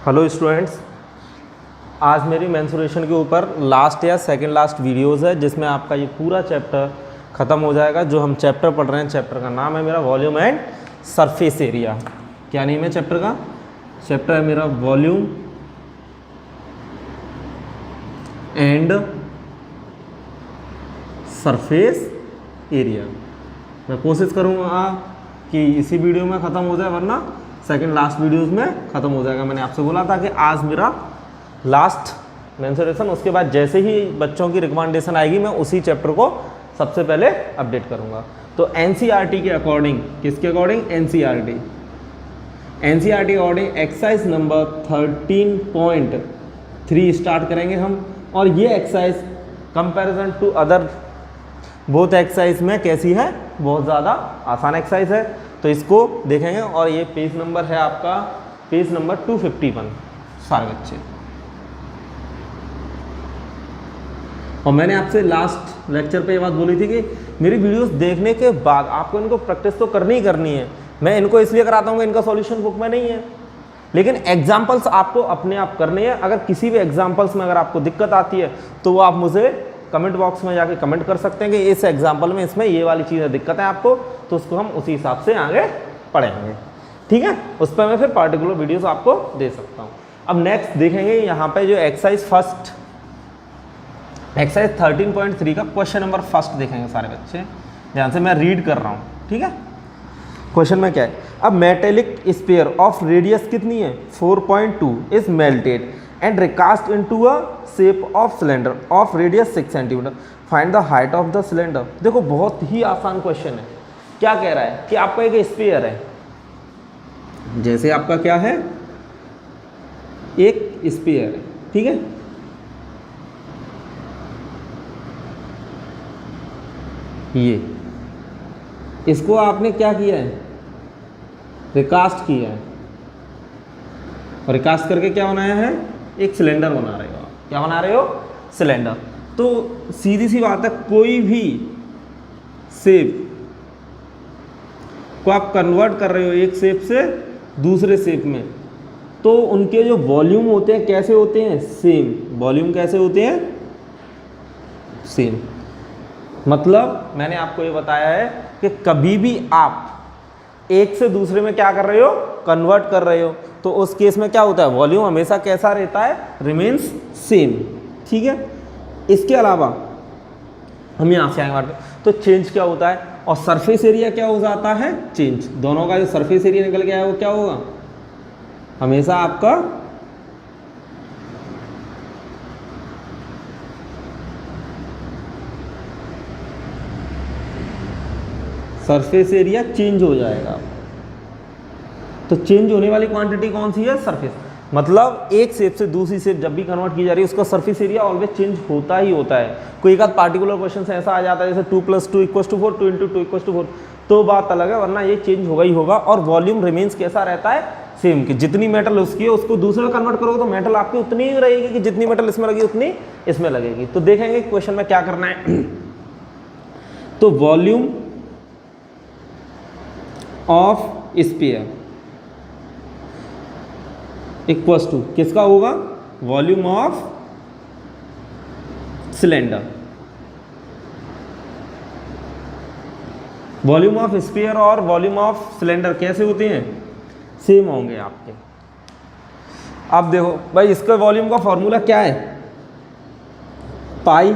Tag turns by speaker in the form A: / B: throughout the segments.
A: Hello students, आज मेरी mensuration के ऊपर लास्ट या सेकंड लास्ट वीडियोस है जिसमें आपका ये पूरा चैप्टर ख़त्म हो जाएगा। जो हम चैप्टर पढ़ रहे हैं, चैप्टर का नाम है मेरा वॉल्यूम एंड सरफेस एरिया। क्या नेम है चैप्टर का? चैप्टर है मेरा वॉल्यूम एंड सरफेस एरिया। मैं कोशिश करूँगा कि इसी वीडियो में ख़त्म हो जाए, वरना सेकंड लास्ट वीडियोस में ख़त्म हो जाएगा। मैंने आपसे बोला था कि आज मेरा लास्ट मेंसुरेशन, उसके बाद जैसे ही बच्चों की रिकमेंडेशन आएगी मैं उसी चैप्टर को सबसे पहले अपडेट करूँगा। तो एनसीईआरटी के अकॉर्डिंग, किसके according? NCERT according exercise number 13.3 start करेंगे हम। और ये exercise comparison to other both exercise में कैसी है? बहुत ज़्यादा आसान एक्सरसाइज है, तो इसको देखेंगे। और ये पेज नंबर है आपका, पेज नंबर 251 सारे बच्चे। और मैंने आपसे लास्ट लेक्चर पे ये बात बोली थी कि मेरी वीडियोस देखने के बाद आपको इनको प्रैक्टिस तो करनी ही करनी है। मैं इनको इसलिए कराता हूँ कि इनका सॉल्यूशन बुक में नहीं है, लेकिन एग्जाम्पल्स आपको अपने आप करने हैं। अगर किसी भी एग्जाम्पल्स में अगर आपको दिक्कत आती है तो वो आप मुझे कमेंट बॉक्स में जाके कमेंट कर सकते हैं कि इस एग्जाम्पल में इसमें ये वाली चीज़ें दिक्कत है आपको, तो उसको हम उसी हिसाब से आगे पढ़ेंगे। ठीक है, उस पर मैं फिर पार्टिकुलर वीडियोस आपको दे सकता हूँ। अब नेक्स्ट देखेंगे यहाँ पे जो एक्सरसाइज 13.3 का क्वेश्चन नंबर फर्स्ट देखेंगे सारे बच्चे, ध्यान से मैं रीड कर रहा हूँ। ठीक है, क्वेश्चन में क्या है? अब मेटेलिक स्फीयर ऑफ रेडियस कितनी है? 4.2 is melted and recast into a shape of cylinder of radius 6 centimetre, find the height of the cylinder. देखो बहुत ही आसान क्वेश्चन है। क्या कह रहा है कि आपका एक स्फीयर है, जैसे आपका क्या है, एक स्फीयर है। ठीक है, ये इसको आपने क्या किया है? रिकास्ट किया है। और रिकास्ट करके क्या बनाया है? एक सिलेंडर बना रहे हो आप। क्या बना रहे हो? सिलेंडर। तो सीधी सी बात है, कोई भी शेप को आप कन्वर्ट कर रहे हो एक शेप से दूसरे शेप में, तो उनके जो वॉल्यूम होते हैं कैसे होते हैं? सेम। वॉल्यूम कैसे होते हैं? सेम। मतलब मैंने आपको ये बताया है कि कभी भी आप एक से दूसरे में क्या कर रहे हो? कन्वर्ट कर रहे हो, तो उस केस में क्या होता है? वॉल्यूम हमेशा कैसा रहता है? Remains same. ठीक है, इसके अलावा हम यहाँ से आएंगे तो चेंज क्या होता है? और सरफेस एरिया क्या हो जाता है? चेंज। दोनों का जो सरफेस एरिया निकल के आया वो क्या होगा? हमेशा आपका सरफेस एरिया चेंज हो जाएगा। तो चेंज होने वाली क्वांटिटी कौन सी है? सरफेस। मतलब एक शेप से दूसरी शेप जब भी कन्वर्ट की जा रही है उसका सरफेस एरिया ऑलवेज चेंज होता ही होता है। कोई एक आध पार्टिकुलर क्वेश्चन से ऐसा आ जाता है जैसे 2 + 2 = 4, 2 × 2 = 4, तो बात अलग है, वरना ये चेंज होगा ही होगा। और वॉल्यूम रिमेन्स कैसा रहता है? सेम। कि जितनी मेटल उसकी है उसको दूसरे में कन्वर्ट करोगे तो मेटल आपकी उतनी ही रहेगी कि जितनी मेटल इसमें लगी उतनी इसमें लगेगी। तो देखेंगे क्वेश्चन में क्या करना है। तो volume of sphere equals to किसका होगा? Volume of cylinder. Volume of sphere और वॉल्यूम ऑफ सिलेंडर कैसे होते हैं? सेम होंगे आपके। अब देखो भाई, इसका वॉल्यूम का फॉर्मूला क्या है? पाई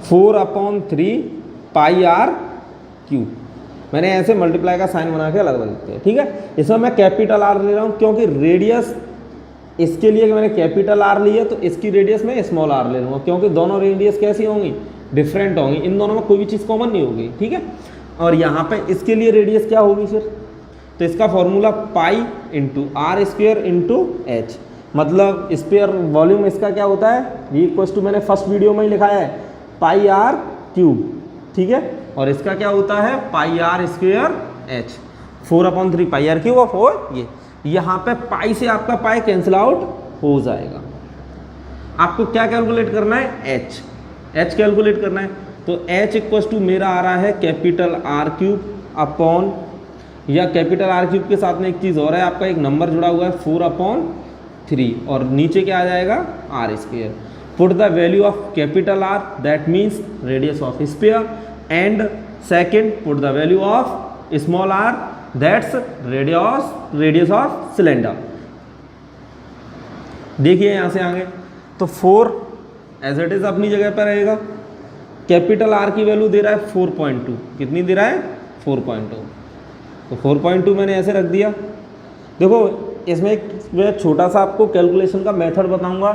A: 4/3 πr3। मैंने ऐसे मल्टीप्लाई का साइन बना के अलग अलग लिखते हैं। ठीक है, इसमें मैं कैपिटल आर ले रहा हूँ क्योंकि रेडियस इसके लिए मैंने कैपिटल आर ली है, तो इसकी रेडियस में स्मॉल आर ले लूँगा क्योंकि दोनों रेडियस कैसी होंगी? डिफरेंट होंगी। इन दोनों में कोई भी चीज़ कॉमन नहीं होगी। ठीक है, और यहाँ पे इसके लिए रेडियस क्या होगी फिर? तो इसका फॉर्मूला पाई × r² × h। मतलब स्फीयर वॉल्यूम इसका क्या होता है? ये इक्वल्स टू मैंने फर्स्ट वीडियो में ही लिखाया है πr3। ठीक है, और इसका क्या होता है? πr² h। 4/3 πr3 और 4 ये। यहाँ पे पाई से आपका पाई कैंसिल आउट हो जाएगा। आपको क्या कैलकुलेट करना है? h कैलकुलेट करना है। तो h इक्वल्स टू मेरा आ रहा है कैपिटल R³ अपॉन या कैपिटल आर क्यूब के साथ में एक चीज़ और है, आपका एक नंबर जुड़ा हुआ है 4/3 और नीचे क्या आ जाएगा R square. Put the value of capital R that means radius of sphere and second put the value of small R that's radius of cylinder. देखिए यहाँ से आगे तो 4 एज इट इज अपनी जगह पर रहेगा। कैपिटल आर की वैल्यू दे रहा है 4.2, कितनी दे रहा है 4.2, तो 4.2 मैंने ऐसे रख दिया। देखो इसमें एक मैं छोटा सा आपको कैलकुलेशन का मेथड बताऊंगा,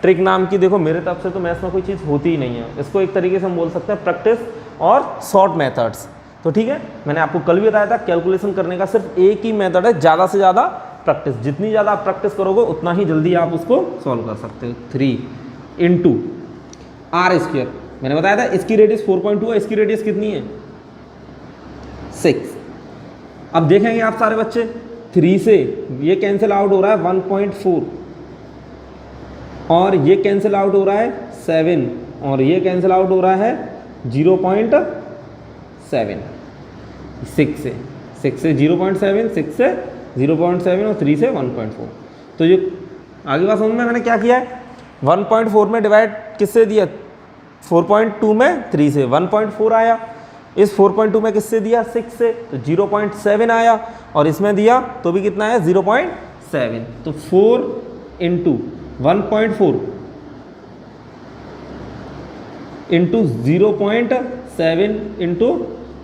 A: ट्रिक नाम की। देखो मेरे तरफ से तो मैथ्स में कोई चीज़ होती ही नहीं है, इसको एक तरीके से हम बोल सकते हैं प्रैक्टिस और शॉर्ट मेथड्स। तो ठीक है, मैंने आपको कल भी बताया था कैलकुलेशन करने का सिर्फ एक ही मेथड है, ज़्यादा से ज़्यादा प्रैक्टिस। जितनी ज़्यादा आप प्रैक्टिस करोगे उतना ही जल्दी आप उसको सॉल्व कर सकते हो। 3 × आर स्क्वायर मैंने बताया था, इसकी रेडियस 4.2 है, इसकी रेडियस कितनी है 6। अब देखेंगे आप सारे बच्चे 3 से ये कैंसिल आउट हो रहा है 1.4 और ये कैंसिल आउट हो रहा है 7 और ये कैंसिल आउट हो रहा है 0.7। 6 से 0.7, 6 से 0.7 और 3 से 1.4। तो ये आगे बात समझ में, मैंने क्या किया है 1.4 में डिवाइड किससे दिया 4.2 में 3 से 1.4 आया, इस 4.2 में किससे दिया 6 से तो 0.7 आया और इसमें दिया तो भी कितना है 0.7। तो 4 × 1.4 × 0.7 ×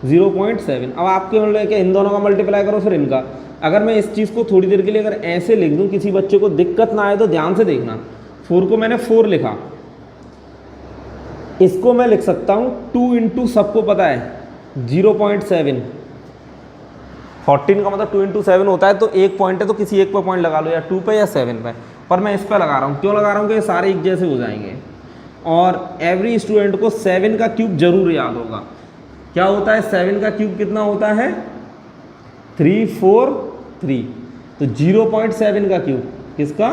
A: 0.7। अब आपके मतलब कि इन दोनों का मल्टीप्लाई करो फिर इनका। अगर मैं इस चीज़ को थोड़ी देर के लिए अगर ऐसे लिख दूं, किसी बच्चे को दिक्कत ना आए तो ध्यान से देखना। 4 को मैंने 4 लिखा, इसको मैं लिख सकता हूँ 2 × सबको पता है 0.7। 14 का मतलब 2 × 7 होता है, तो एक पॉइंट है तो किसी एक पे पॉइंट लगा लो, या 2 पे या 7 पे, पर मैं इस पे लगा रहा हूँ। क्यों लगा रहा हूँ कि ये सारे एक जैसे हो जाएंगे। और एवरी स्टूडेंट को 7 का क्यूब जरूर याद होगा। क्या होता है 7 का क्यूब कितना होता है 343। तो 0.7 का क्यूब किसका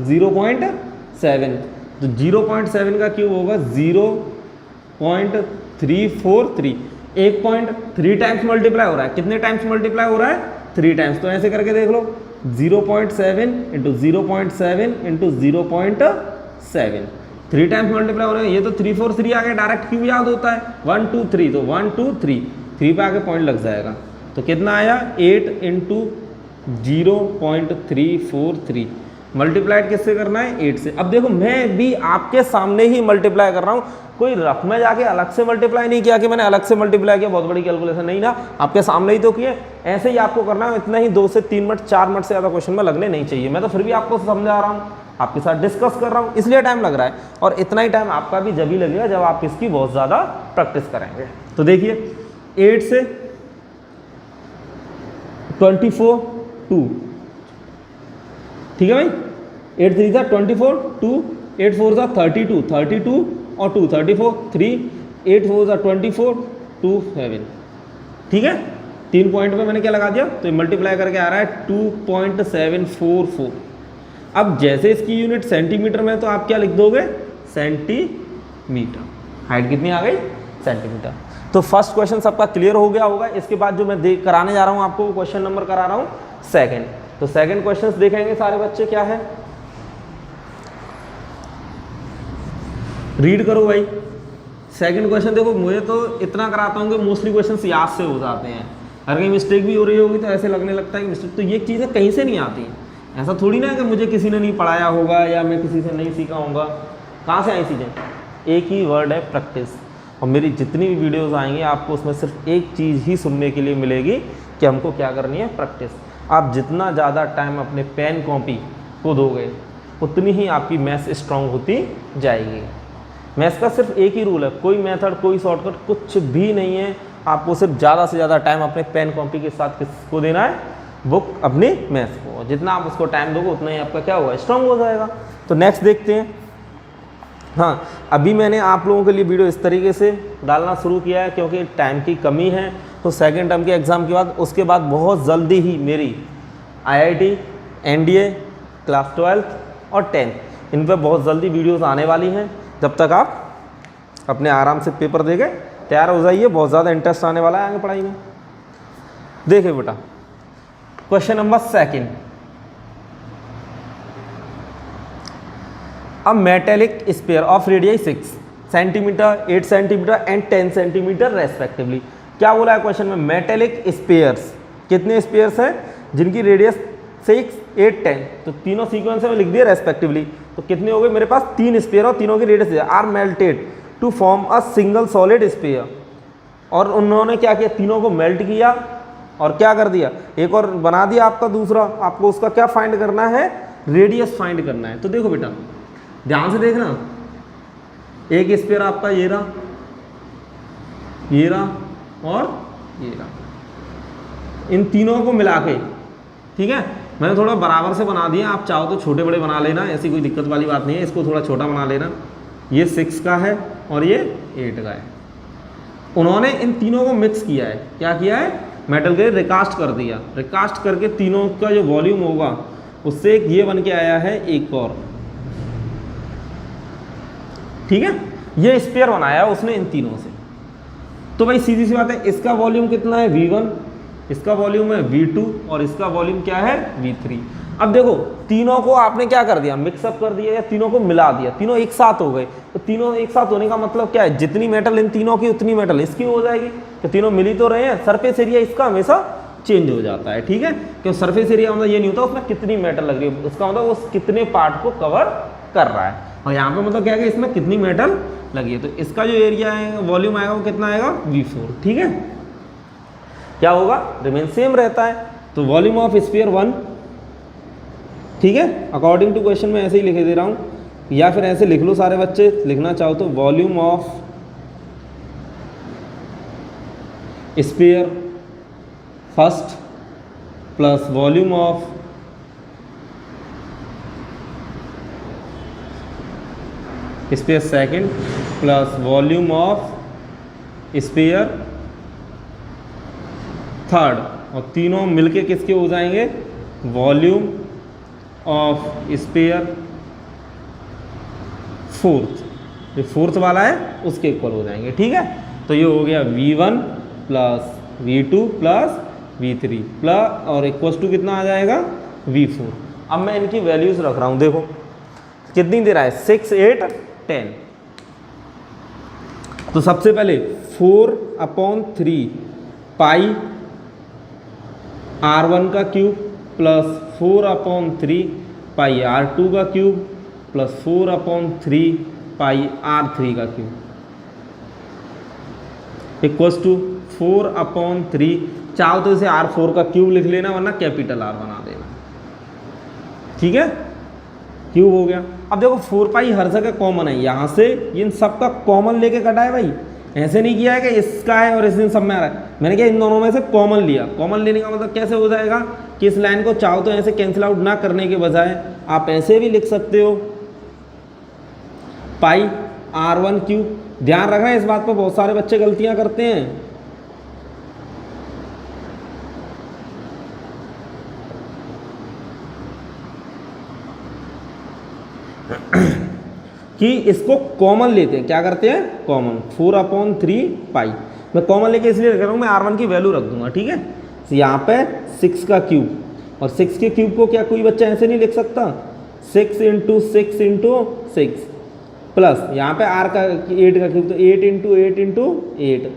A: 0.7, तो 0.7 का क्यूब होगा 0.343। 1.3 टाइम्स मल्टीप्लाई हो रहा है, कितने टाइम्स मल्टीप्लाई हो रहा है 3 टाइम्स। तो ऐसे करके देख लो 0.7 × 0.7 × 0.7, 3 टाइम्स मल्टीप्लाई हो रहा है। ये तो 343 आ गया, डायरेक्ट क्यूब याद होता है 1 2 3, तो 1 2 3 3 पे आके पॉइंट लग जाएगा। तो कितना आया 8 × 0.343। मल्टीप्लाइड किससे करना है 8 से। अब देखो मैं भी आपके सामने ही मल्टीप्लाई कर रहा हूँ, कोई रफ में जाके अलग से मल्टीप्लाई नहीं किया कि मैंने अलग से मल्टीप्लाई किया, बहुत बड़ी कैलकुलेशन नहीं ना, आपके सामने ही तो किए। ऐसे ही आपको करना है, इतना ही 2 से 3 मिनट 4 मिनट से ज़्यादा क्वेश्चन में लगने नहीं चाहिए। मैं तो फिर भी आपको समझा रहा हूँ, आपके साथ डिस्कस कर रहा हूँ, इसलिए टाइम लग रहा है। और इतना ही टाइम आपका भी जब ही लगेगा जब आप इसकी बहुत ज़्यादा प्रैक्टिस करेंगे। तो देखिए 8 से 24 2, ठीक है भाई, 8 3 सा 24 2, 8 4 सा 32 32 और 2 34 3, 8 4 सा 24 2 7, ठीक है। 3 पॉइंट पे मैंने क्या लगा दिया, तो मल्टीप्लाई करके आ रहा है 2.744। अब जैसे इसकी यूनिट सेंटीमीटर में, तो आप क्या लिख दोगे सेंटीमीटर। हाइट कितनी आ गई सेंटीमीटर। तो फर्स्ट क्वेश्चन सबका क्लियर हो गया होगा। इसके बाद जो मैं कराने जा रहा हूँ आपको, क्वेश्चन नंबर करा रहा हूँ सेकंड। तो सेकंड क्वेश्चंस देखेंगे सारे बच्चे, क्या है रीड करो भाई। सेकंड क्वेश्चन देखो, मुझे तो इतना कराता हूँ कि मोस्टली क्वेश्चंस याद से हो जाते हैं। अगर कहीं मिस्टेक भी हो रही होगी तो ऐसे लगने लगता है कि मिस्टेक, तो ये चीज़ें कहीं से नहीं आती। ऐसा थोड़ी ना है कि मुझे किसी ने नहीं पढ़ाया होगा या मैं किसी से नहीं सीखा होगा। कहाँ से आई चीज़ें, एक ही वर्ड है प्रैक्टिस। और मेरी जितनी भी वीडियोज़ आएंगी आपको उसमें सिर्फ एक चीज़ ही सुनने के लिए मिलेगी कि हमको क्या करनी है प्रैक्टिस। आप जितना ज़्यादा टाइम अपने पेन कॉपी को दोगे उतनी ही आपकी मैथ्स स्ट्रांग होती जाएगी। मैथ्स का सिर्फ एक ही रूल है, कोई मेथड कोई शॉर्टकट कुछ भी नहीं है। आपको सिर्फ ज़्यादा से ज़्यादा टाइम अपने पेन कॉपी के साथ किसको देना है, बुक अपनी मैथ्स को। जितना आप उसको टाइम दोगे उतना ही आपका क्या होगा स्ट्रांग हो जाएगा। तो नेक्स्ट देखते हैं। हाँ, अभी मैंने आप लोगों के लिए वीडियो इस तरीके से डालना शुरू किया है क्योंकि टाइम की कमी है। तो सेकेंड टर्म के एग्ज़ाम के बाद, उसके बाद बहुत जल्दी ही मेरी IIT, NDA, क्लास 12 और 10 इन पर बहुत जल्दी वीडियोस आने वाली हैं। जब तक आप अपने आराम से पेपर देके तैयार हो जाइए, बहुत ज़्यादा इंटरेस्ट आने वाला है आगे पढ़ाई में। देखिए बेटा, question number second, a metallic sphere of radius 6 centimetre, 8 centimetre and 10 centimetre respectively. क्या बोला है क्वेश्चन में? मेटेलिक स्फीयर्स, कितने स्फीयर्स हैं जिनकी रेडियस 6, 8, 10, तो तीनों सीक्वेंस में लिख दिए रेस्पेक्टिवली। तो कितने हो गए मेरे पास? 3 स्फीयर और तीनों की radius are melted to form a single solid sphere. और उन्होंने क्या किया? तीनों को मेल्ट किया और क्या कर दिया? एक और बना दिया आपका दूसरा। आपको उसका क्या फाइंड करना है? रेडियस फाइंड करना है। तो देखो बेटा ध्यान से देखना, एक स्फीयर आपका ये रहा, ये रहा और ये रहा, इन तीनों को मिला के, ठीक है, मैंने थोड़ा बराबर से बना दिया। आप चाहो तो छोटे बड़े बना लेना, ऐसी कोई दिक्कत वाली बात नहीं है। इसको थोड़ा छोटा बना लेना। ये 6 का है और ये 8 का है। उन्होंने इन तीनों को मिक्स किया है। क्या किया है? मेटल के रिकास्ट कर दिया। रिकास्ट करके तीनों का जो वॉल्यूम होगा उससे एक ये बन के आया है एक और, ठीक है। ये स्फीयर बनाया उसने इन तीनों से। तो भाई सीधी सी बात है, इसका वॉल्यूम कितना है? V1, इसका वॉल्यूम है V2 और इसका वॉल्यूम क्या है? V3। अब देखो तीनों को आपने क्या कर दिया? मिक्सअप कर दिया या तीनों को मिला दिया, तीनों एक साथ हो गए। तो तीनों एक साथ होने का मतलब क्या है? जितनी मेटल इन तीनों की उतनी मेटल इसकी हो जाएगी। तो तीनों मिल ही तो रहे हैं। सरफेस एरिया इसका हमेशा चेंज हो जाता है, ठीक है। क्योंकि सरफेस एरिया मतलब ये नहीं होता उसमें कितनी मेटल लग रही है, उसका मतलब वो कितने पार्ट को कवर कर रहा है। और यहाँ पे मतलब क्या है कि इसमें कितनी मेटल लगी है। तो इसका जो एरिया है, वॉल्यूम आएगा, वो कितना आएगा? V4, ठीक है। क्या होगा? रिमेन सेम रहता है। तो वॉल्यूम ऑफ स्फीयर 1, ठीक है, अकॉर्डिंग टू क्वेश्चन में ऐसे ही लिख दे रहा हूँ, या फिर ऐसे लिख लो सारे बच्चे, लिखना चाहो तो volume of sphere first plus volume of sphere second plus volume of sphere third, और तीनों मिलके किसके हो जाएंगे? वॉल्यूम ऑफ स्फीयर फोर्थ, जो फोर्थ वाला है उसके इक्वल हो जाएंगे, ठीक है। तो ये हो गया V1 plus V2 plus V3 plus और इक्वल्स टू कितना आ जाएगा? V4। अब मैं इनकी वैल्यूज रख रहा हूँ, देखो कितनी दे रहा है? 6, 8, 10। तो सबसे पहले 4/3 पाई R1 का क्यूब प्लस 4/3 पाई R2 का क्यूब प्लस 4/3 पाई R3 का क्यूब इक्वल्स टू 4/3। चाहो तो इसे R4 का क्यूब लिख लेना, वरना कैपिटल R बना देना, ठीक है। क्यूब हो गया। अब देखो 4 पाई हर जगह कॉमन है, यहाँ से इन सब का कॉमन लेके कटा है भाई। ऐसे नहीं किया है कि इसका है और इस दिन सब में आ रहा है, मैंने क्या इन दोनों में से कॉमन लिया। कॉमन लेने का मतलब कैसे हो जाएगा कि इस लाइन को चाहो तो ऐसे कैंसिल आउट ना करने के बजाय आप ऐसे भी लिख सकते हो, पाई R1 क्यूब। ध्यान रखना इस बात पर, बहुत सारे बच्चे गलतियां करते हैं। कि इसको कॉमन लेते हैं। क्या करते हैं? कॉमन। 4/3 पाई मैं कॉमन लेके इसलिए रख रहा हूँ, मैं R1 की वैल्यू रख दूंगा, ठीक है। तो यहाँ पे 6 का क्यूब, और 6 के क्यूब को क्या कोई बच्चा ऐसे नहीं लिख सकता? 6 × 6 × 6 प्लस यहाँ पे R का 8 का क्यूब, तो 8 × 8 × 8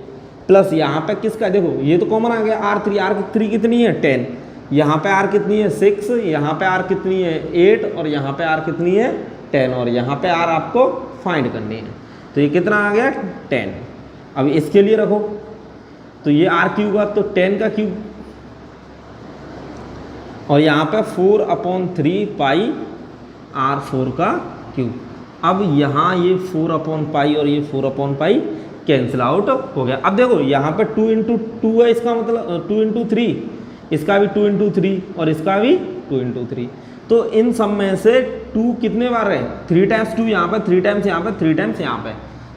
A: प्लस यहाँ पे किसका? देखो ये तो कॉमन आ गया R3। R3 कितनी है? 10। यहाँ पे R कितनी है? 6। यहाँ पे R कितनी है? 8। और यहाँ पे R कितनी है? 10। और यहाँ पे R आपको फाइंड करनी है। तो ये कितना आ गया? 10। अब इसके लिए रखो, तो ये R क्यूब, तो 10 का क्यूब, और यहाँ पे 4/3 पाई R4 का क्यूब। अब यहाँ ये 4/पाई और ये 4/पाई कैंसिल आउट हो गया। अब देखो यहाँ पे 2 × 2 है, इसका मतलब 2 × 3, इसका भी 2 × 3 और इसका भी 2 × 3। तो इन सब में से 2 कितने बार है? 3 टाइम्स 2 यहाँ पे, 3 टाइम्स यहाँ पे, 3 टाइम्स यहाँ पे।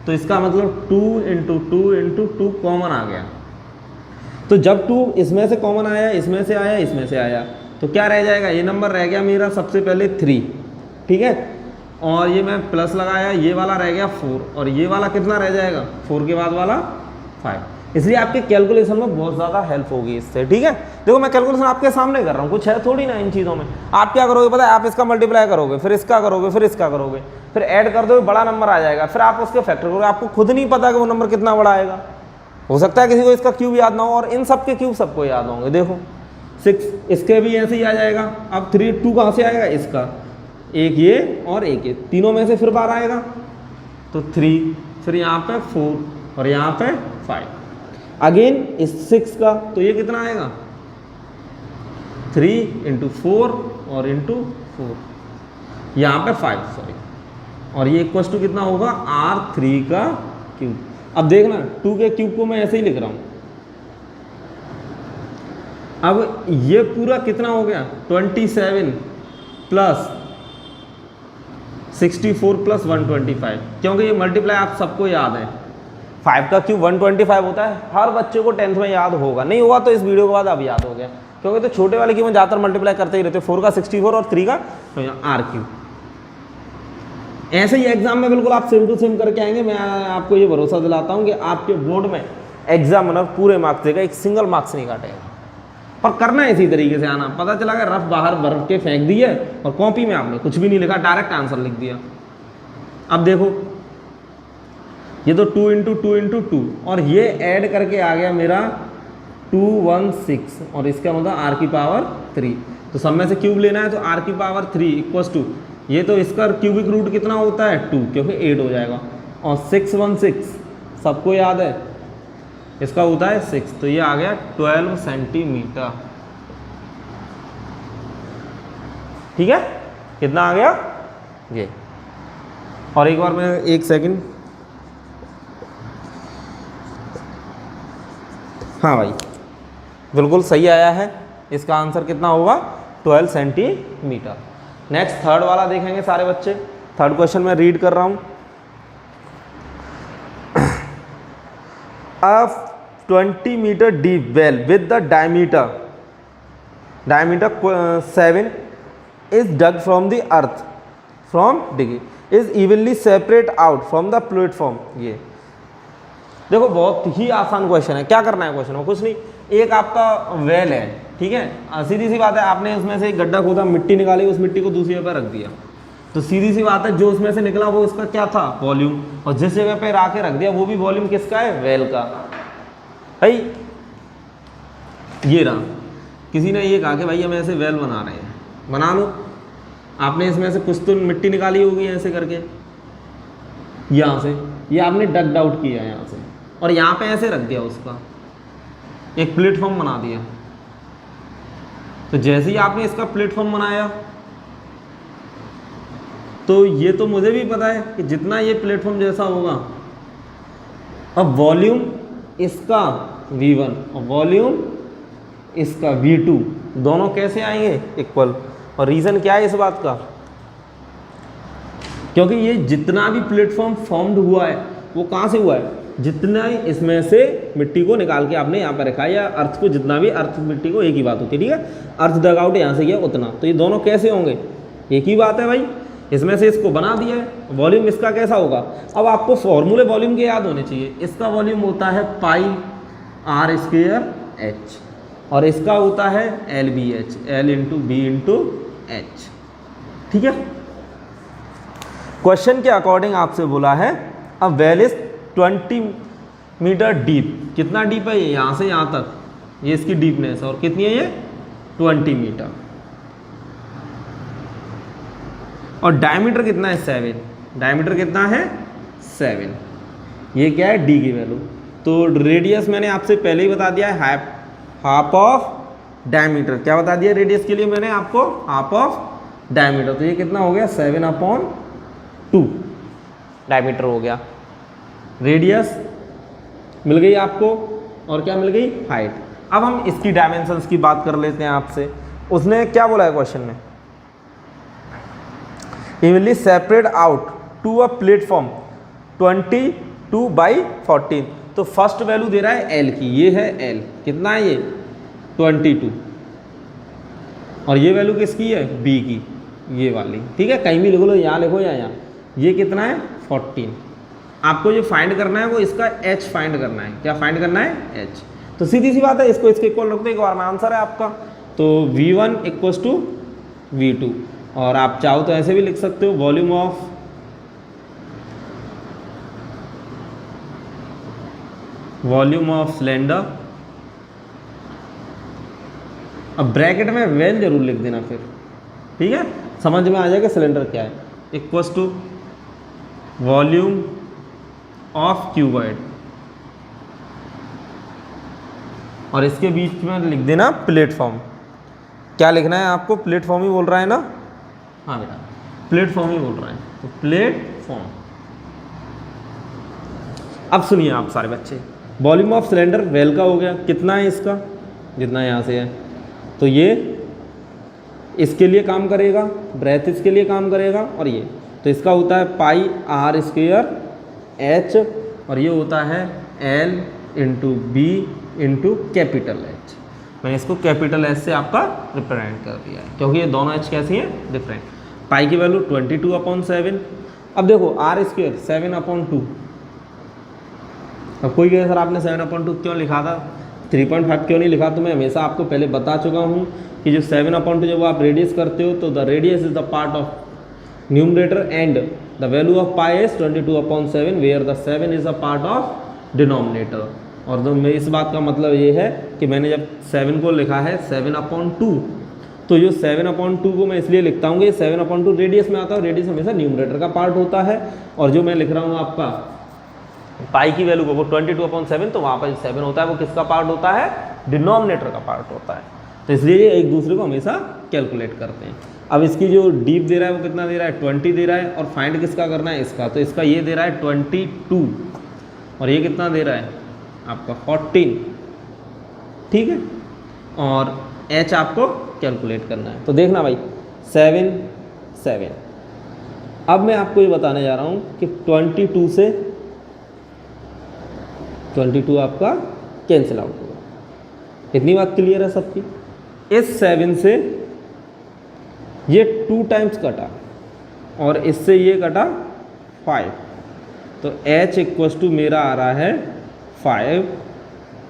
A: तो इसका मतलब 2 × 2 × 2 कॉमन आ गया। तो जब 2 इसमें से कॉमन आया, इसमें से आया, इसमें से आया, तो क्या रह जाएगा? ये नंबर रह गया मेरा सबसे पहले 3, ठीक है। और ये मैं प्लस लगाया, ये वाला रह गया 4, और ये वाला कितना रह जाएगा? 4 के बाद वाला 5। इसलिए आपके कैलकुलेशन में बहुत ज़्यादा हेल्प होगी इससे, ठीक है। देखो मैं कैलकुलेशन आपके सामने कर रहा हूँ, कुछ है थोड़ी ना इन चीज़ों में। आप क्या करोगे पता है, आप इसका मल्टीप्लाई करोगे, फिर इसका करोगे, फिर इसका करोगे, फिर ऐड कर दोगे, बड़ा नंबर आ जाएगा, फिर आप उसके फैक्टर करोगे, आपको खुद नहीं पता कि वो नंबर कितना बड़ा आएगा। हो सकता है किसी को इसका क्यूब याद ना हो, और इन सब के क्यूब सबको याद होंगे। देखो 6, इसके भी ऐसे ही आ जाएगा। अब 3 2 कहाँ से आएगा, इसका एक ये और एक ये, तीनों में से फिर 12 आएगा, तो 3, फिर यहाँ पे 4 और यहाँ पे 5, अगेन इस 6 का, तो ये कितना आएगा 3 × 4 और × 4, यहाँ पे 5 सॉरी, और ये इक्वल्स टू कितना होगा R3 का क्यूब। अब देखना 2 के क्यूब को मैं ऐसे ही लिख रहा हूँ। अब ये पूरा कितना हो गया 27 प्लस 64 प्लस 125, क्योंकि ये मल्टीप्लाई आप सबको याद है, 5 का क्यूब 125 होता है। हर बच्चे को 10th में याद होगा, नहीं हुआ तो इस वीडियो के बाद अब याद हो गया, क्योंकि तो छोटे वाले की में ज़्यादातर मल्टीप्लाई करते ही रहते, 4 का 64 और 3 का तो यहाँ R3। ऐसे ही एग्जाम में बिल्कुल आप सेम टू सेम करके आएंगे। मैं आपको ये भरोसा दिलाता हूँ कि आपके बोर्ड में एग्जामिनर पूरे मार्क्स देगा, एक सिंगल मार्क्स नहीं काटेगा। पर करना इसी तरीके से आना, पता चला कि रफ बाहर भर के फेंक दिए और कॉपी में आपने कुछ भी नहीं लिखा, डायरेक्ट आंसर लिख दिया। अब देखो ये तो 2 × 2 × 2 और ये ऐड करके आ गया मेरा 216, और इसका मतलब R की पावर 3, तो सब में से क्यूब लेना है, तो R की पावर 3 इक्वल्स टू, ये तो इसका क्यूबिक रूट कितना होता है 2, क्योंकि 8 हो जाएगा, और 616 सबको याद है, इसका होता है 6, तो ये आ गया 12 सेंटीमीटर। ठीक है, कितना आ गया ये। और एक बार मैं 1 सेकंड, हाँ भाई बिल्कुल सही आया है, इसका आंसर कितना होगा 12 सेंटीमीटर। नेक्स्ट थर्ड वाला देखेंगे सारे बच्चे। थर्ड क्वेश्चन मैं रीड कर रहा हूँ। A 20 meter deep well with the diameter 7 is dug from the earth from digging is evenly separate out from the platform। ये देखो बहुत ही आसान क्वेश्चन है। क्या करना है क्वेश्चन में, कुछ नहीं, एक आपका वेल है, ठीक है, सीधी सी बात है, आपने उसमें से एक गड्ढा खोदा, मिट्टी निकाली, उस मिट्टी को दूसरी जगह पर रख दिया, तो सीधी सी बात है जो उसमें से निकला वो इसका क्या था वॉल्यूम, और जिस जगह पे आके रख दिया वो भी वॉल्यूम किसका है, वेल का। भाई ये रहा, किसी ने ये कहा कि भाई हम ऐसे वेल बना रहे हैं, बना लो। आपने इसमें से कुछ तो मिट्टी निकाली होगी ऐसे करके, यहाँ से, ये आपने डग आउट किया यहाँ से, और यहाँ पे ऐसे रख दिया, उसका एक प्लेटफॉर्म बना दिया। तो जैसे ही आपने इसका प्लेटफॉर्म बनाया, तो ये तो मुझे भी पता है कि जितना ये प्लेटफॉर्म जैसा होगा, अब वॉल्यूम इसका V1 और वॉल्यूम इसका V2 दोनों कैसे आएंगे इक्वल। और रीज़न क्या है इस बात का, क्योंकि ये जितना भी प्लेटफॉर्म फॉर्म्ड हुआ है वो कहाँ से हुआ है, जितना इसमें से मिट्टी को निकाल के आपने यहाँ पर रखा है, या अर्थ को, जितना भी अर्थ मिट्टी को, एक ही बात होती है, ठीक है, अर्थ डग आउट यहाँ से किया उतना, तो ये दोनों कैसे होंगे, एक ही बात है भाई। इसमें से इसको बना दिया है, वॉल्यूम इसका कैसा होगा। अब आपको फॉर्मूले वॉल्यूम के याद होने चाहिए। इसका वॉल्यूम होता है πr²h, और इसका होता है LBH, L × B × H, ठीक है। क्वेश्चन के अकॉर्डिंग आपसे बोला है a well is 20 metre deep. कितना डीप है ये, यहाँ से यहाँ तक, ये इसकी डीपनेस, और कितनी है ये 20 मीटर, और डायमीटर कितना है 7, डायमीटर कितना है 7, ये क्या है डी की वैल्यू। तो रेडियस मैंने आपसे पहले ही बता दिया है, हाफ ऑफ डायमीटर। क्या बता दिया रेडियस के लिए मैंने आपको, हाफ ऑफ डायमीटर, तो ये कितना हो गया 7/2 डायमीटर हो गया। रेडियस मिल गई आपको, और क्या मिल गई, हाइट। अब हम इसकी डायमेंशंस की बात कर लेते हैं आपसे। उसने क्या बोला है क्वेश्चन में, evenly separate out to a platform 22/14। तो फर्स्ट वैल्यू दे रहा है L की, ये है L, कितना है ये 22, और ये वैल्यू किसकी है B की, ये वाली, ठीक है, कहीं भी लिख लो, यहाँ लिखो या यहाँ, ये कितना है 14। आपको जो फाइंड करना है वो इसका एच फाइंड करना है। क्या फाइंड करना है? एच। तो सीधी सी बात है, इसको इसके इक्वल रख दो, एक बार में आंसर है आपका। तो V1 इक्वल्स टू V2, और आप चाहो तो ऐसे भी लिख सकते हो, वॉल्यूम ऑफ सिलेंडर, अब ब्रैकेट में वेल जरूर लिख देना फिर, ठीक है, समझ में आ जाएगा सिलेंडर क्या है, equals to volume of cuboid, और इसके बीच में लिख देना प्लेटफॉर्म। क्या लिखना है आपको? प्लेटफॉर्म ही बोल रहा है ना? हाँ बेटा, प्लेटफॉर्म ही बोल रहा है, तो प्लेटफॉर्म। अब सुनिए आप सारे बच्चे, वॉल्यूम ऑफ सिलेंडर वेल का हो गया, कितना है इसका? जितना यहाँ से है, तो ये इसके लिए काम करेगा, ब्रेथ इसके लिए काम करेगा, और ये तो इसका होता है पाई आर स्क्वेयर एच, और ये होता है L into B into capital H. मैंने इसको कैपिटल एच से आपका रिप्रेजेंट कर दिया है, क्योंकि ये दोनों एच कैसी हैं? डिफरेंट। पाई की वैल्यू 22/7। अब देखो आर स्क्वेयर 7/2। अब कोई कहे सर आपने 7/2 क्यों लिखा था, 3.5 क्यों नहीं लिखा? तो मैं हमेशा आपको पहले बता चुका हूँ कि जो 7/2 जब आप रेडियस करते हो तो the radius is the part of numerator and the value of pi is 22/7 where the 7 is a part of denominator. और तो इस बात का मतलब ये है कि मैंने जब 7 को लिखा है 7/2, तो जो 7/2 को मैं इसलिए लिखता हूँ कि ये 7/2 रेडियस में आता है, रेडियस हमेशा न्यूमरेटर का पार्ट होता है, और जो मैं लिख रहा हूँ आपका पाई की वैल्यू को वो 22/7, तो वहाँ पर 7 होता है वो किसका पार्ट होता है? डिनोमिनेटर का पार्ट होता है। तो इसलिए ये एक दूसरे को हमेशा कैलकुलेट करते हैं। अब इसकी जो डीप दे रहा है वो कितना दे रहा है? 20 दे रहा है, और फाइंड किसका करना है? इसका। तो इसका ये दे रहा है 22, और ये कितना दे रहा है आपका? 14, ठीक है, और एच आपको कैलकुलेट करना है। तो देखना भाई 7 7। अब मैं आपको ये बताने जा रहा हूँ कि 22 से 22 आपका कैंसिल आउट होगा। इतनी बात क्लियर है सबकी? इस 7 से ये 2 टाइम्स कटा, और इससे ये कटा 5, तो h इक्वल्स टू मेरा आ रहा है 5।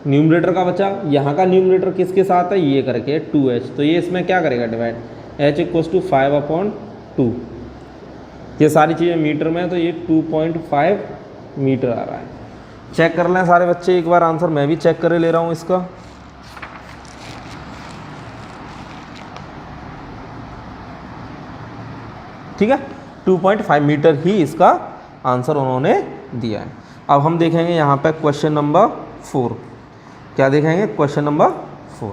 A: न्यूमरेटर का बचा, यहाँ का न्यूमरेटर किसके साथ है? ये करके 2h, तो ये इसमें क्या करेगा? डिवाइड। h equals to 5/2। ये सारी चीज़ें मीटर में है, तो ये 2.5 मीटर आ रहा है। चेक कर लें सारे बच्चे एक बार आंसर, मैं भी चेक कर ले रहा हूँ इसका। ठीक है, 2.5 मीटर ही इसका आंसर उन्होंने दिया है। अब हम देखेंगे यहाँ पे क्वेश्चन नंबर 4। क्या देखेंगे? क्वेश्चन नंबर 4,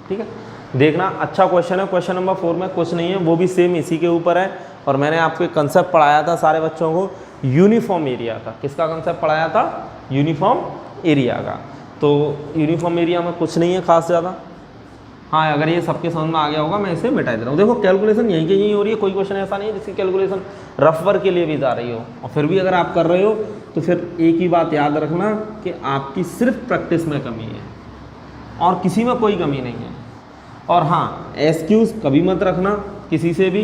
A: ठीक है, देखना अच्छा क्वेश्चन है। क्वेश्चन नंबर 4 में कुछ नहीं है, वो भी सेम इसी के ऊपर है, और मैंने आपको एक कंसेप्ट पढ़ाया था सारे बच्चों को यूनिफॉर्म एरिया का। किसका कंसेप्ट पढ़ाया था? यूनिफॉर्म एरिया का। तो यूनिफॉर्म एरिया में कुछ नहीं है खास ज़्यादा। हाँ, अगर ये सबके समझ में आ गया होगा मैं इसे मिटा दे रहा हूँ। देखो कैलकुलेशन यहीं की यहीं हो रही है, कोई क्वेश्चन ऐसा नहीं है जिसकी कैलकुलेशन रफ वर्क के लिए भी जा रही हो, और फिर भी अगर आप कर रहे हो तो फिर एक ही बात याद रखना कि आपकी सिर्फ प्रैक्टिस में कमी है और किसी में कोई कमी नहीं है। और हाँ, एक्सक्यूज़ कभी मत रखना किसी से भी,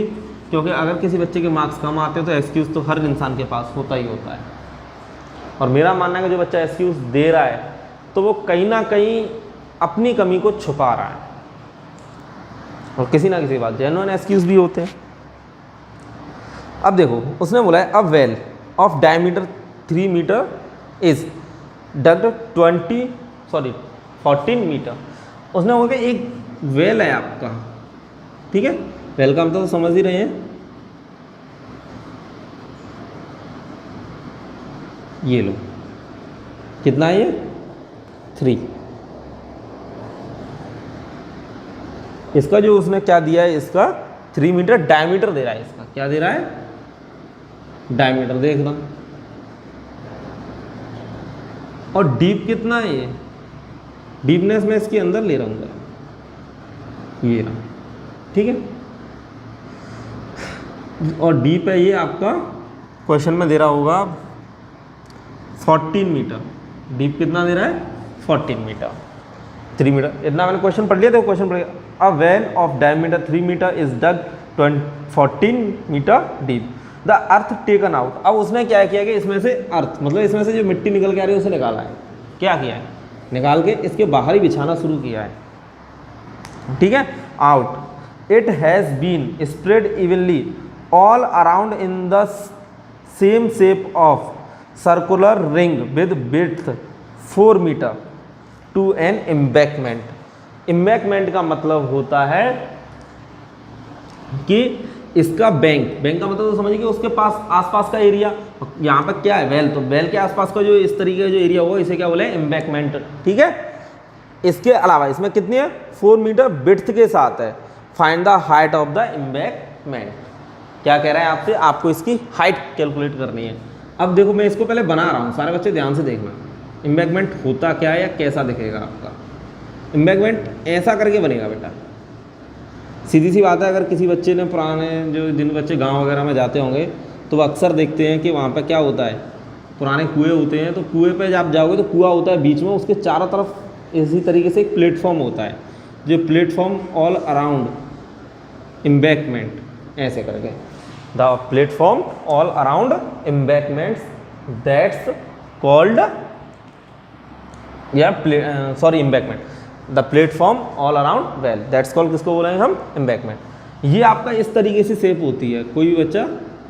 A: क्योंकि अगर किसी बच्चे के मार्क्स कम आते हो तो एक्सक्यूज़ तो हर इंसान के पास होता ही होता है। और मेरा मानना है कि जो बच्चा एक्सक्यूज़ दे रहा है तो वो कहीं ना कहीं अपनी कमी को छुपा रहा है, और किसी ना किसी बात जेन्युइन एक्सक्यूज़ भी होते हैं। अब देखो उसने बोला है a well of diameter 3 metre is dugged 14 metre. उसने बोला कि एक वेल है आपका, ठीक है, वेल का मतलब तो समझ ही रहे हैं, ये लो कितना है ये 3। इसका जो उसने क्या दिया है, इसका 3 मीटर डायमीटर दे रहा है। इसका क्या दे रहा है? डायमीटर देखना। और डीप कितना है ये? डीपनेस में इसके अंदर ले रहा हूँ ये रहा, ठीक है। और डीप है ये आपका, क्वेश्चन में दे रहा होगा 14 मीटर। डीप कितना दे रहा है? 14 मीटर। 3 मीटर इतना मैंने क्वेश्चन पढ़ लिया था। क्वेश्चन पढ़ लिया, a well of diameter 3 metre is dug 14 metre deep the earth taken out. अब उसने क्या किया कि इसमें से अर्थ मतलब इसमें से जो मिट्टी निकल के आ रही है उसे निकाला है। क्या किया है, निकाल के इसके बाहर ही बिछाना शुरू किया है, ठीक है। Out it has been spread evenly all around in the same shape of circular ring with width 4 metre to an embankment. Embankment का मतलब होता है कि इसका बैंक का मतलब तो समझिए कि उसके पास आसपास का एरिया, यहाँ पर क्या है वेल, तो वेल के आसपास का जो इस तरीके का जो एरिया होगा इसे क्या बोले, एम्बैकमेंट, ठीक है। इसके अलावा इसमें कितनी है, 4 मीटर विड्थ के साथ है। Find the height of the embankment. क्या कह रहा है आपसे, आपको इसकी हाइट कैलकुलेट करनी है। अब देखो मैं इसको पहले बना रहा हूँ, सारे बच्चे ध्यान से देखना एम्बैकमेंट होता क्या है या कैसा दिखेगा आपका। एम्बैकमेंट ऐसा करके बनेगा बेटा, सीधी सी बात है। अगर किसी बच्चे ने पुराने जो जिन बच्चे गांव वगैरह में जाते होंगे तो वो अक्सर देखते हैं कि वहाँ पे क्या होता है, पुराने कुएं होते हैं, तो कुएं पे जब आप जाओगे तो कुआं होता है बीच में, उसके चारों तरफ इसी तरीके से एक प्लेटफॉर्म होता है, जो प्लेटफॉर्म ऑल अराउंड एम्बैकमेंट ऐसे करके, the platform all around embankments that's called या embankment, the platform all around well that's called, किसको बोलेंगे हम, एम्बैकमेंट। ये आपका इस तरीके से शेप होती है, कोई भी बच्चा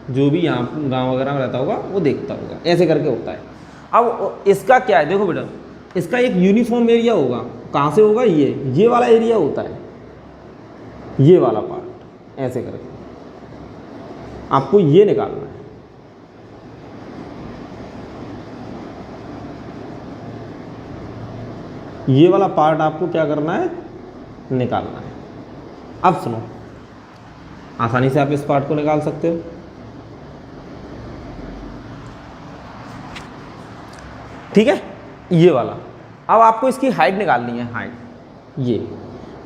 A: जो भी यहाँ गांव वगैरह में रहता होगा वो देखता होगा, ऐसे करके होता है। अब इसका क्या है, देखो बेटा इसका एक यूनिफॉर्म एरिया होगा, कहाँ से होगा, ये वाला एरिया होता है, ये वाला पार्ट ऐसे करके आपको ये निकालना है। ये वाला पार्ट आपको क्या करना है, निकालना है। अब सुनो, आसानी से आप इस पार्ट को निकाल सकते हो। ठीक है, ये वाला। अब आपको इसकी हाइट निकालनी है, हाइट ये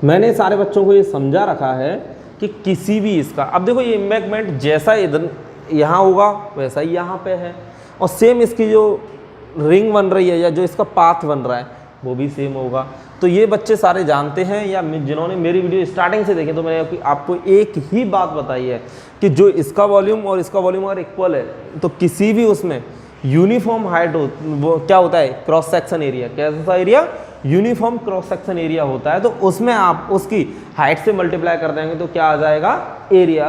A: मैंने सारे बच्चों को ये समझा रखा है कि किसी भी इसका, अब देखो ये एम्बैकमेंट जैसा इधर यहाँ होगा वैसा ही यहाँ पे है, और सेम इसकी जो रिंग बन रही है या जो इसका पाथ बन रहा है वो भी सेम होगा। तो ये बच्चे सारे जानते हैं, या जिन्होंने मेरी वीडियो स्टार्टिंग से देखे तो मैंने आपको एक ही बात बताई है कि जो इसका वॉल्यूम और इसका वॉल्यूम अगर इक्वल है तो किसी भी उसमें यूनिफॉर्म हाइट हो, वो क्या होता है, क्रॉस सेक्शन एरिया। कैसा area, uniform cross section area होता है। तो उसमें आप उसकी हाइट से मल्टीप्लाई कर देंगे तो क्या आ जाएगा, एरिया,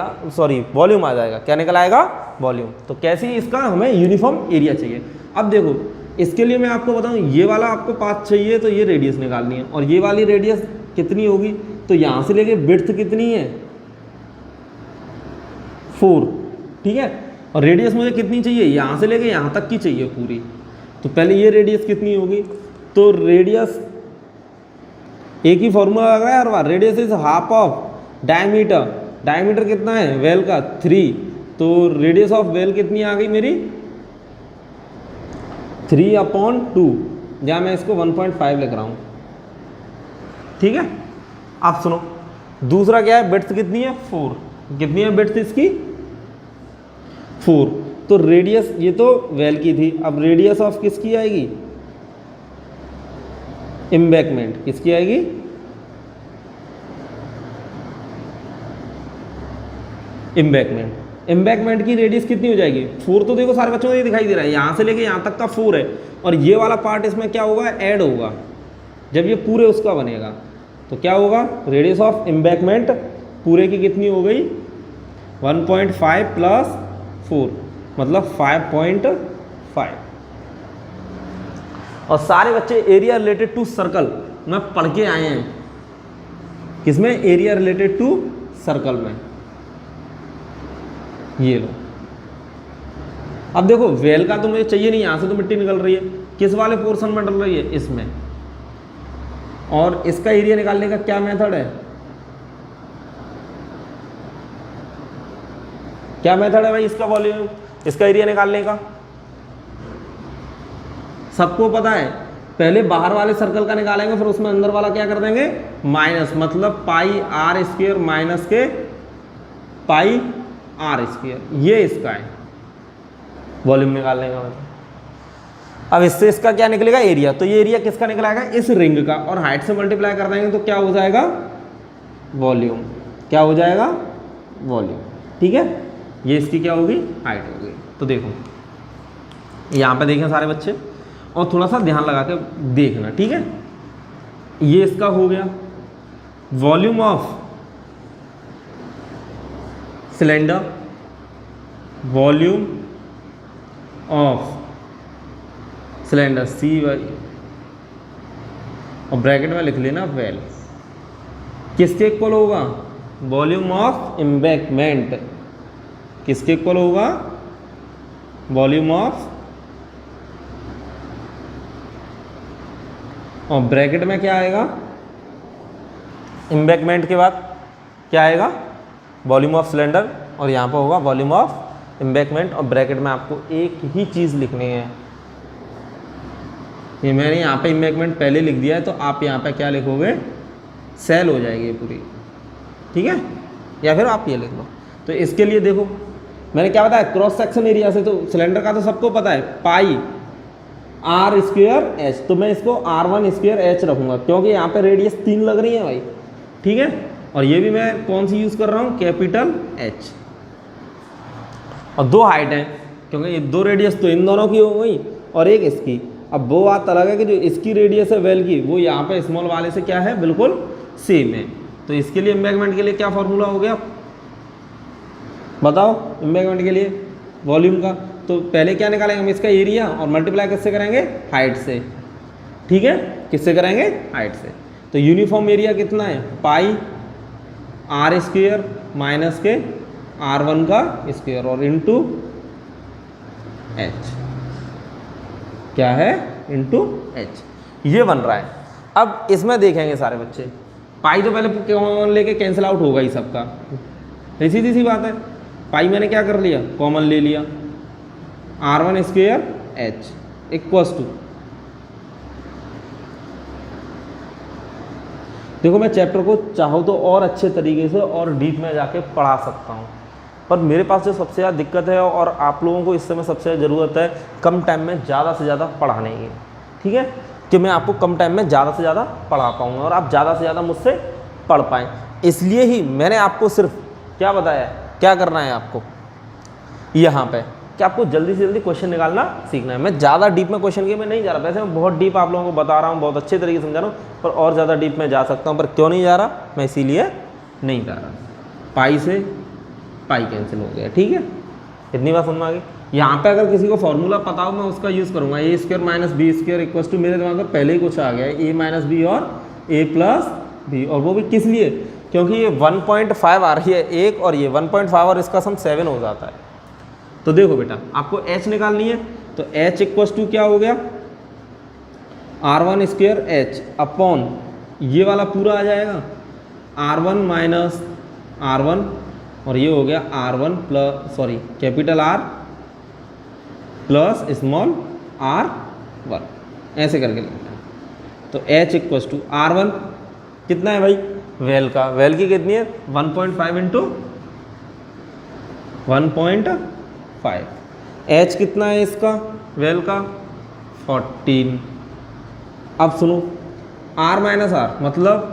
A: वॉल्यूम आ जाएगा। क्या निकल आएगा, वॉल्यूम। तो कैसी इसका हमें यूनिफॉर्म एरिया चाहिए। अब देखो इसके लिए मैं आपको बताऊं, ये वाला आपको पाथ चाहिए तो ये रेडियस निकालनी है, और ये वाली रेडियस कितनी होगी, तो यहाँ से लेके विड्थ कितनी है, 4, ठीक है। और रेडियस मुझे कितनी चाहिए, यहाँ से लेके यहाँ तक की चाहिए पूरी। तो पहले ये रेडियस कितनी होगी, तो रेडियस एक ही फॉर्मूला लग रहा है हर बार, radius is half of diameter. Diameter कितना है वेल का, 3। तो रेडियस ऑफ वेल कितनी आ गई मेरी, 3/2, या मैं इसको 1.5 लिख रहा हूँ, ठीक है। अब सुनो दूसरा क्या है, विड्थ कितनी है, 4। कितनी है विड्थ इसकी, 4। तो रेडियस ये तो वेल की थी, अब रेडियस ऑफ किसकी आएगी, एम्बैकमेंट किसकी आएगी, एम्बैकमेंट। एम्बैकमेंट की रेडियस कितनी हो जाएगी, 4। तो देखो सारे बच्चों को ये दिखाई दे रहा है, यहाँ से लेके यहाँ तक का 4 है, और ये वाला पार्ट इसमें क्या होगा, ऐड होगा जब ये पूरे उसका बनेगा। तो क्या होगा, रेडियस ऑफ एम्बैकमेंट पूरे की कितनी हो गई, 1.5 + 4 मतलब 5.5। और सारे बच्चे एरिया रिलेटेड टू सर्कल में पढ़ के आए हैं, किसमें, एरिया रिलेटेड टू सर्कल में। ये लो, अब देखो वेल का तो मुझे चाहिए नहीं, यहां से तो मिट्टी निकल रही है, किस वाले पोर्शन में डल रही है, इसमें। और इसका एरिया निकालने का क्या मेथड है, क्या मेथड है भाई इसका वॉल्यूम, इसका एरिया निकालने का, सबको पता है। पहले बाहर वाले सर्कल का निकालेंगे, फिर उसमें अंदर वाला क्या कर देंगे, माइनस, मतलब πr² माइनस के πr², ये इसका है वॉल्यूम निकालने का मतलब। अब इससे इसका क्या निकलेगा, एरिया। तो ये एरिया किसका निकलाएगा, इस रिंग का, और हाइट से मल्टीप्लाई कर देंगे तो क्या हो जाएगा, वॉल्यूम। क्या हो जाएगा, वॉल्यूम, ठीक है। ये इसकी क्या होगी, हाइट होगी। तो देखो यहाँ पे देखें सारे बच्चे, और थोड़ा सा ध्यान लगा के देखना, ठीक है। ये इसका हो गया volume of cylinder, volume of cylinder C Y, और ब्रैकेट में लिख लेना वेल। किसके इक्वल होगा, वॉल्यूम ऑफ एम्बैंकमेंट। किसके इक्वल होगा, वॉल्यूम ऑफ, और ब्रैकेट में क्या आएगा, एम्बैंकमेंट के बाद क्या आएगा, वॉल्यूम ऑफ सिलेंडर, और यहाँ पर होगा वॉल्यूम ऑफ एम्बैंकमेंट, और ब्रैकेट में आपको एक ही चीज़ लिखनी है। ये मैंने यहाँ पे एम्बैंकमेंट पहले लिख दिया है, तो आप यहाँ पे क्या लिखोगे, सेल हो जाएगी पूरी, ठीक है, या फिर आप ये लिख लो। तो इसके लिए देखो मैंने क्या बताया, क्रॉस सेक्शन एरिया से, तो सिलेंडर का तो सबको पता है पाई आर स्क्वेयर एच, तो मैं इसको R1 स्क्वेयर एच रखूँगा, क्योंकि यहाँ पे रेडियस 3 लग रही है भाई, ठीक है। और ये भी मैं कौन सी यूज़ कर रहा हूँ, कैपिटल H, और 2 हाइट हैं, क्योंकि ये 2 रेडियस तो इन दोनों की हो गई और एक इसकी। अब वो बात अलग है कि जो इसकी रेडियस है वेल की, वो यहाँ पे स्मॉल वाले से क्या है, बिल्कुल सेम है। तो इसके लिए एम्बैंकमेंट के लिए क्या फॉर्मूला हो गया, बताओ, एम्बैंकमेंट के लिए वॉल्यूम का, तो पहले क्या निकालेंगे हम, इसका एरिया, और मल्टीप्लाई किससे करेंगे, हाइट से, ठीक है, किससे करेंगे, हाइट से। तो यूनिफॉर्म एरिया कितना है, पाई आर स्क्वेयर माइनस के R1 का स्क्वेयर और इंटू एच, क्या है, इंटू एच, ये बन रहा है। अब इसमें देखेंगे सारे बच्चे, पाई तो पहले कॉमन लेके कैंसिल आउट होगा ही सबका, सीधी सी बात है। पाई मैंने क्या कर लिया, कॉमन ले लिया, R1 square H equals to, देखो मैं चैप्टर को चाहूँ तो और अच्छे तरीके से और डीप में जाके पढ़ा सकता हूँ, पर मेरे पास जो सबसे ज़्यादा दिक्कत है, और आप लोगों को इस समय सबसे ज़्यादा ज़रूरत है, कम टाइम में ज़्यादा से ज़्यादा पढ़ाने की, ठीक है, कि मैं आपको कम टाइम में ज़्यादा से ज़्यादा पढ़ा पाऊँगा और आप ज़्यादा से ज़्यादा मुझसे पढ़ पाएँ। इसलिए ही मैंने आपको सिर्फ क्या बताया, क्या करना है आपको यहाँ पे, कि आपको जल्दी से जल्दी क्वेश्चन निकालना सीखना है। मैं ज़्यादा डीप में क्वेश्चन के मैं नहीं जा रहा, वैसे मैं बहुत डीप आप लोगों को बता रहा हूँ, बहुत अच्छे तरीके से समझा रहा हूँ, पर और ज़्यादा डीप में जा सकता हूँ, पर क्यों नहीं जा रहा, मैं इसीलिए नहीं जा रहा। पाई से पाई कैंसिल हो गया, ठीक है, इतनी बात समझ में आ गई। यहाँ पे अगर किसी को फॉर्मूला पता हो, मैं उसका यूज़ करूँगा, A square minus B square equals to, मेरे दिमाग में पहले ही कुछ आ गया है, ए माइनस बी और ए प्लस बी, और वो भी किस लिए, क्योंकि ये 1.5 आ रही है एक, और ये 1.5 और इसका सम 7 हो जाता है। तो देखो बेटा, आपको h निकालनी है, तो h इक्वल्स टू क्या हो गया, R1 स्क्वेयर एच अपॉन ये वाला पूरा आ जाएगा, R1 माइनस R1, और ये हो गया R1 plus, sorry, capital R plus small r1, ऐसे करके लिखते हैं। तो h इक्वल्स टू R1 कितना है भाई, वेल का, वेल की कितनी है, 1.5 इंटू 1.5, h कितना है इसका, वेल का 14। अब सुनो, r माइनस आर मतलब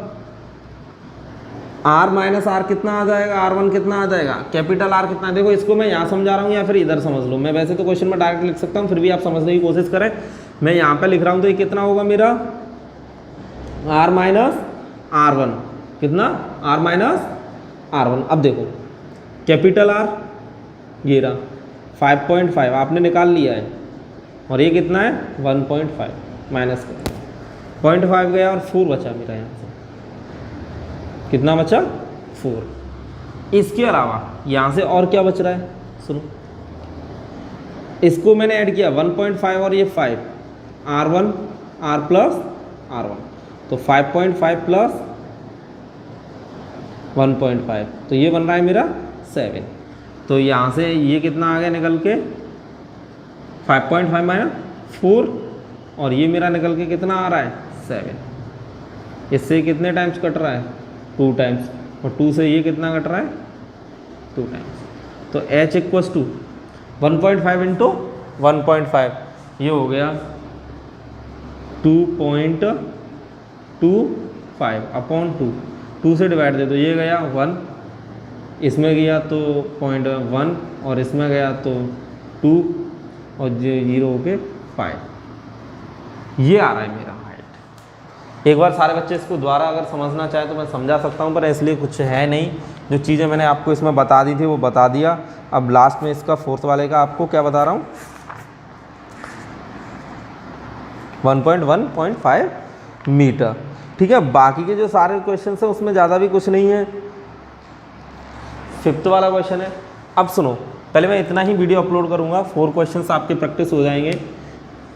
A: R माइनस आर कितना आ जाएगा, R1 कितना आ जाएगा, कैपिटल R कितना है। देखो इसको मैं यहाँ समझा रहा हूँ या फिर इधर समझ लो, मैं वैसे तो क्वेश्चन में डायरेक्ट लिख सकता हूँ, फिर भी आप समझने की कोशिश करें। मैं यहाँ पे लिख रहा हूँ, तो ये कितना होगा मेरा, R माइनस R1, कितना, R माइनस R1। अब देखो कैपिटल R ये रहा 5.5 आपने निकाल लिया है, और ये कितना है 1.5 माइनस 0.5 गया और 4 बचा मेरा यहाँ से, कितना बचा 4। इसके अलावा यहाँ से और क्या बच रहा है, सुनो, इसको मैंने ऐड किया 1.5 और ये 5, R1 R प्लस R1, तो 5.5 प्लस 1.5, तो ये बन रहा है मेरा 7। तो यहाँ से ये कितना आ गया निकल के 5.5 माइनस 4, और ये मेरा निकल के कितना आ रहा है 7। इससे कितने टाइम्स कट रहा है 2 टाइम्स, और 2 से ये कितना कट रहा है 2 टाइम्स। तो h इक्वल्स टू 1.5 इंटू 1.5, ये हो गया 2.25 अपॉन 2, 2 से डिवाइड दे, तो ये गया 1, इसमें गया तो 0.1 और इसमें गया तो 2 और 0 होके 5, ये आ रहा है मेरा हाइट। एक बार सारे बच्चे इसको दोबारा अगर समझना चाहे तो मैं समझा सकता हूँ, पर इसलिए कुछ है नहीं, जो चीज़ें मैंने आपको इसमें बता दी थी वो बता दिया। अब लास्ट में इसका फोर्थ वाले का आपको क्या बता रहा हूँ, 1.1.5 मीटर। ठीक है, बाकी के जो सारे क्वेश्चन हैं उसमें ज़्यादा भी कुछ नहीं है। फिफ्थ वाला क्वेश्चन है, अब सुनो, पहले मैं इतना ही वीडियो अपलोड करूँगा, 4 क्वेश्चंस आपके प्रैक्टिस हो जाएंगे।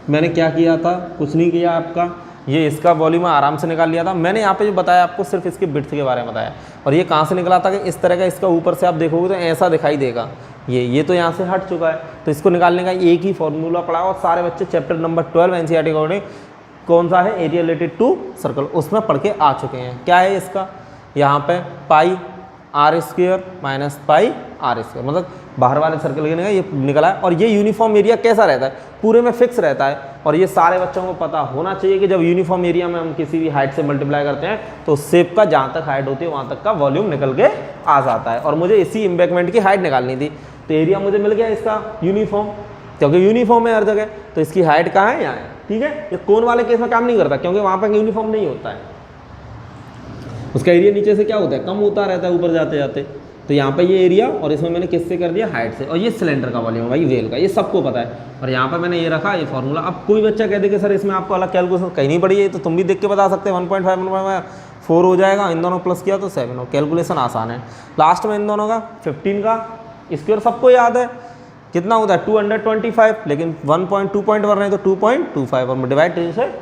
A: मैंने क्या किया था, कुछ नहीं किया आपका, ये इसका वॉल्यूम आराम से निकाल लिया था। मैंने यहाँ पे जो बताया आपको सिर्फ इसके बिट्स के बारे में बताया, और ये कहाँ से निकला था कि इस तरह का इसका ऊपर से आप देखोगे तो ऐसा दिखाई देगा, ये तो यहाँ से हट चुका है। तो इसको निकालने का एक ही फॉर्मूला पड़ा, और सारे बच्चे चैप्टर नंबर 12 एनसीईआरटी अकॉर्डिंग कौन सा है, एरिया रिलेटेड टू सर्कल, उसमें पढ़ के आ चुके हैं। क्या है इसका, यहाँ पे पाई r square minus pi r square, मतलब बाहर वाले सर्कल के ये निकला है। और ये यूनिफॉर्म एरिया कैसा रहता है, पूरे में फिक्स रहता है। और ये सारे बच्चों को पता होना चाहिए कि जब यूनिफॉर्म एरिया में हम किसी भी हाइट से मल्टीप्लाई करते हैं तो शेप का जहाँ तक हाइट होती है वहाँ तक का वॉल्यूम निकल के आ जाता है। और मुझे इसी एम्बैंकमेंट की हाइट निकालनी थी, तो एरिया मुझे मिल गया इसका यूनिफॉर्म, क्योंकि यूनिफॉर्म है हर जगह, तो इसकी हाइट कहाँ है, यहाँ है। ठीक है, ये कोन वाले केस में काम नहीं करता, क्योंकि वहाँ पर यूनिफॉर्म नहीं होता है, उसका एरिया नीचे से क्या होता है, कम होता रहता है ऊपर जाते जाते। तो यहाँ पे ये एरिया, और इसमें मैंने किससे कर दिया, हाइट से। और ये सिलेंडर का वॉल्यूम है भाई, वेल का, ये सबको पता है। और यहाँ पे मैंने ये रखा, ये फॉर्मूला। अब कोई बच्चा कह दे कि सर इसमें आपको अलग कैलकुलेशन कहीं नहीं पड़ी है, तो तुम भी देख के बता सकते हैं। 1.5 4 हो जाएगा, इन दोनों प्लस किया तो 7 हो, कैलकुलेशन आसान है। लास्ट में इन दोनों का 15 का स्क्वायर सबको याद है कितना होता है, 225, लेकिन 1.2.1 है तो 2.25, और डिवाइड से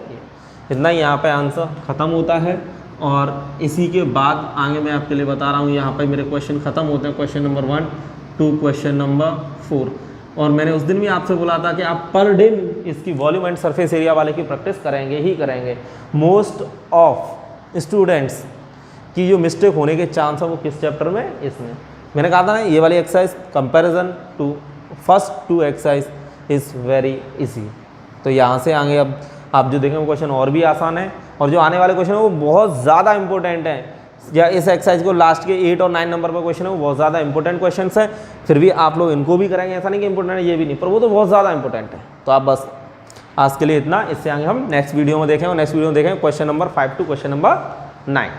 A: इतना ही यहाँ पे आंसर खत्म होता है। और इसी के बाद आगे मैं आपके लिए बता रहा हूँ, यहाँ पे मेरे क्वेश्चन खत्म होते हैं, question number 1 to question number 4। और मैंने उस दिन भी आपसे बोला था कि आप पर डे इसकी वॉल्यूम एंड सरफेस एरिया वाले की प्रैक्टिस करेंगे ही करेंगे। मोस्ट ऑफ स्टूडेंट्स की जो मिस्टेक होने के चांस है वो किस चैप्टर में, इसमें। मैंने कहा था ना, ये वाली exercise comparison to first 2 exercise is very easy. तो यहाँ से आगे अब आप जो देखेंगे क्वेश्चन और भी आसान है, और जो आने वाले क्वेश्चन है वो बहुत ज़्यादा इंपॉर्टेंट है। या इस एक्सरसाइज को लास्ट के 8 और 9 नंबर पर क्वेश्चन है वो बहुत ज़्यादा इंपॉर्टेंट क्वेश्चन है। फिर भी आप लोग इनको भी करेंगे, ऐसा नहीं कि इंपॉर्टेंट है ये भी नहीं, पर वो तो बहुत ज़्यादा इंपॉर्टेंट है। तो आप बस आज के लिए इतना, इससे आगे हम नेक्स्ट वीडियो में देखें, और नेक्स्ट वीडियो में देखें question number 5 to question number 9।